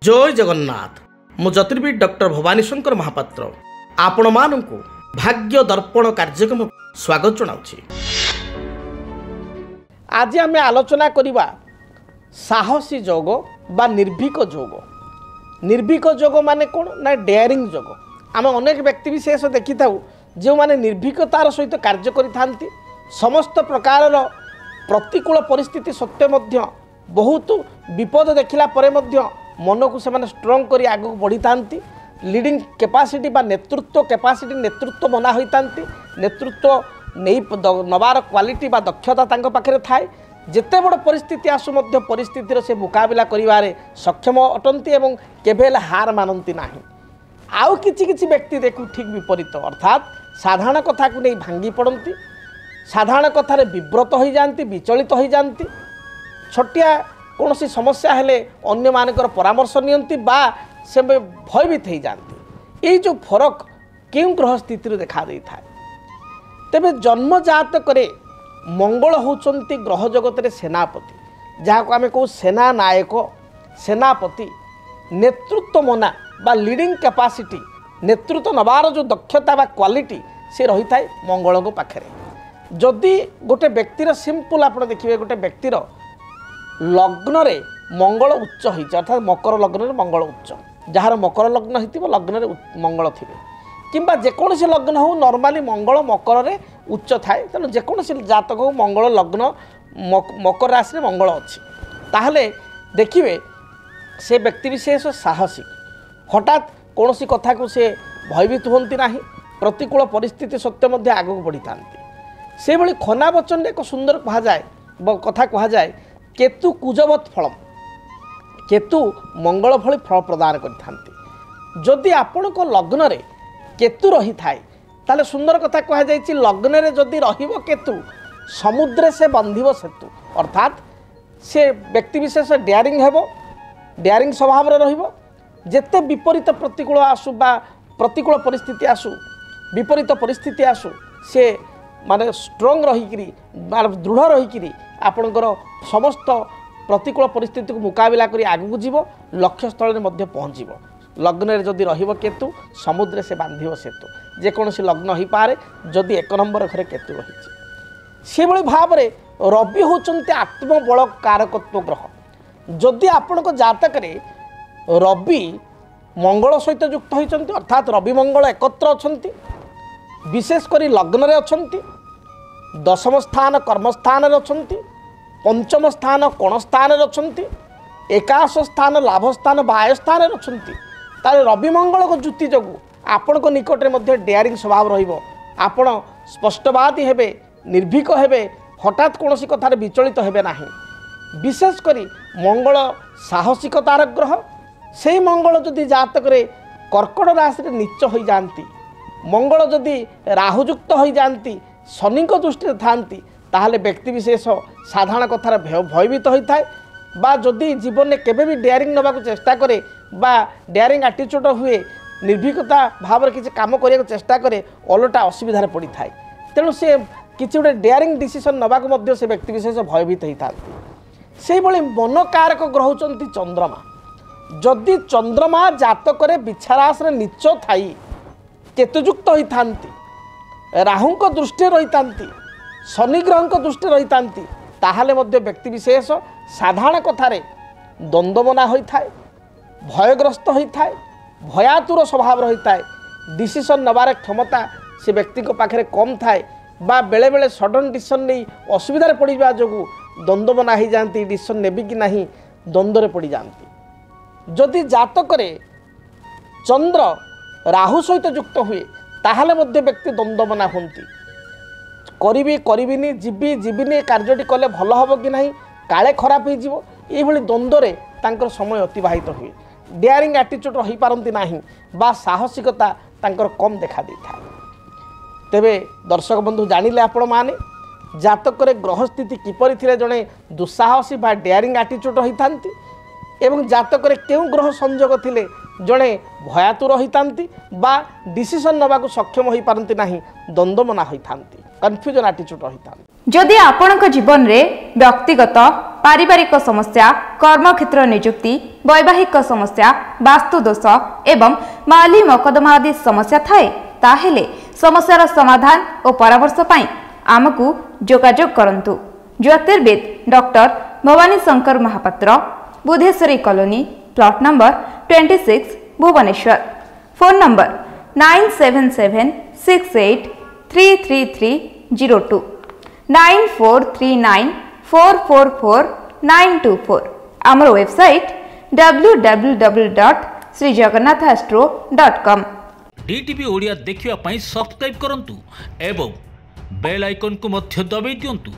जय जगन्नाथ मु ज्योतिर्विद डॉक्टर भवानी शंकर महापात्र आपण मानू भाग्य दर्पण कार्यक्रम स्वागत जनाऊँ। आज आम आलोचना करवा साहसी जोग बा निर्भीक जोग। निर्भीक जोग माने कौन ना डेयरिंग जोग। आम अनेक व्यक्ति विशेष देखी था जो माने निर्भीकतार सहित कार्य करि समस्त प्रकार प्रतिकूल परिस्थिति सत्वे मध्य बहुत विपद देखला परे मध्य मन को से स्ट्रंग करी आगे बढ़ी था। लीडिंग कैपेसिटी बा नेतृत्व कैपेसिटी नेतृत्व बना होता नेतृत्व नहीं नवार क्वालिटी बा दक्षता तांको पाखरे थाए। जेते बड़ परिस्थिति आसु मध्य परिस्थितिर से मुकाबला करिवारे सक्षम अटंती एवं केबेल हार मानती नाही। आउ किछि किछि व्यक्ति देखु ठीक विपरीत अर्थात साधारण कथा को नहीं भांगी पड़ती साधारण कथार विव्रत हो जाती विचलित हो जाती छोटिया कौन सी समस्या हेले अन्य मानकर परामर्श नियंती बा से भयभीत हो जाती। ये जो फरक क्यों ग्रह स्थिति देखा दे था तेबे जन्मजात करे मंगल होचंती ग्रह जगत रे सेनापति जहाँ को आम कहू सेना नायक सेनापति नेतृत्व मना बा लीडिंग कैपेसिटी नेतृत्व नबार जो दक्षता बा क्वालिटी से रही थाए मंगल को पाखे। जदि गोटे व्यक्तिर सिंपल आप देखिए गोटे व्यक्तिर लग्न रे मंगल उच्च हो अर्थात मकर लग्न रे मंगल उच्च जार मकर लग्न हो लग्न रे मंगल थे किंबा जेकोसी लग्न हो नॉर्मली मंगल मकर रे उच्च थाए तेणु जेकोसी जातक हो मंगल लग्न मकर राशि रे मंगल अच्छी ताहले देखिए से व्यक्ति विशेष साहसी हठात कौन सी कथा को से भयभीत होती ना प्रतिकूल परिस्थिति सत्वे मध्य आगू बढ़ी था। से भली खना वचन एक सुंदर कहा जाए कथा कहा जाए केतु कुजवत फलम केतु मंगल भली फल प्रदान करथांती। जदि आपण को लग्न रे केतु रही थाए ताले सुंदर कथा कहा जाए लग्न रे जदि रहिबो केतु समुद्र से बंधिबो सेतु अर्थात से व्यक्ति विशेष डेयरिंग हेबो डेयरिंग स्वभाव रे रहिबो जेते विपरीत प्रतिकूल आसु बा प्रतिकूल परिस्थिति आसु विपरीत परिस्थिति आसु से माने स्ट्रंग रही दृढ़ रही आपणकर समस्त प्रतिकूल परिस्थिति को मुकाबला करी आगू जीव लक्ष्य स्थल में पहुँचब। लग्न रे जदि रहिबो केतु समुद्र से बांधिबो सेतु जेकोसी लग्न हो पारे जदि एक नंबर घरे केतु रही से भली भाव रे रवि होचंती आत्मबल कारकत्व ग्रह। जदि आपण जातक रे रवि मंगल सहित युक्त होती अर्थात रवि मंगल एकत्र अछंती विशेषकर लग्न रे अछंती दशम स्थान कर्मस्थान अछंती पंचम स्थान कोण स्थान अछंती एकादश स्थान लाभ स्थान बाह्य स्थान अछंती तारे रवि मंगल को जुति जगू आपण को निकट में डेयरिंग स्वभाव रहिबो आपण स्पष्टवादी हेबे निर्भीक हेबे हठात कौन सी कथार विचलित हेबे नाही। विशेषकर मंगल साहसिकतार ग्रह से मंगल जदि जातक रे कर्कट राशि नीच हो जाती मंगल जदि राहुयुक्त हो जाती शनि दृष्टि थांती ताहले व्यक्ति विशेष साधारण कथार भयभीत होता है बा जदि जीवन में केबे भी डेयरिंग नवा चेष्टा करे बा डेयरिंग एटीट्यूड हुए निर्भीकता भाव किसी काम करने चेष्टा करे ओलटा असुविधार पड़ी थाए तेणु से किसी गोटे डेयरिंग डिसीजन नवा से व्यक्ति विशेष भयभीत होता से मन कारक ग्रह होचंती चंद्रमा। जदि चंद्रमा जातक बिछारास नीच थाई केतुयुक्त होता राहु दृष्टि रही शनि ग्रह दृष्टि रही ताहले मध्य व्यक्ति विशेष साधारण कथार द्वंद्वमना होता है भयग्रस्त होता है भयातुर स्वभाव रही है डिसीजन नबार क्षमता से व्यक्ति पाखे कम थाए बा बेले बेले सडन डिसीजन नहीं असुविधार पड़ा जो द्वंद्वमना हो जाती डिसीजन नेबी कि नहीं द्वंद्व पड़ जाती। जदि जातक चंद्र राहु सहित युक्त हुए ताहले मध्य व्यक्ति द्वंद्वमना होती करी जीवी जीविनी कार्यटी कले भल हम कि नहीं काले खराब हो द्वंद्वे तांकर समय अतिबाहित हुए डेयरिंग एटीट्यूड रही पारती नहीं बा साहसिकता तांकर कम देखा दी था। तेबे दर्शक बंधु जानिले आपण माने जातक ग्रह स्थिति किपरि थिले जणे दुस्साहसी बा डेयरिंग एटीट्यूड रही थांती एवं जातक केउं ग्रह संयोग थिले जड़े भयातुर होता बा डिसीजन नवाक सक्षम हो पारती नहीं द्वंद्वमना होता कन्फ्यूजन एटीट्यूड रही था। जदि आपणक जीवन रे व्यक्तिगत पारिवारिक समस्या, कर्मक्षेत्र नियुक्ति, वैवाहिक समस्या, वास्तुदोष एवं माली मकदमा आदि समस्या थाए ताहेले समस्यार समाधान और परामर्श पाई आमको जोगाजोग करंतु। ज्योतिर्विद doctor Bhabani Shankar Mahapatra, Budheswari colony, plot number 26, Bhubaneswar. Phone number 9776833302 9439444924। आमर वेबसाइट www.srijagannathastro.com। डीटीवी ओडिया देखिवा पई सब्सक्राइब करंतु एवं बेल आइकन को मध्य दबाई दियंतु।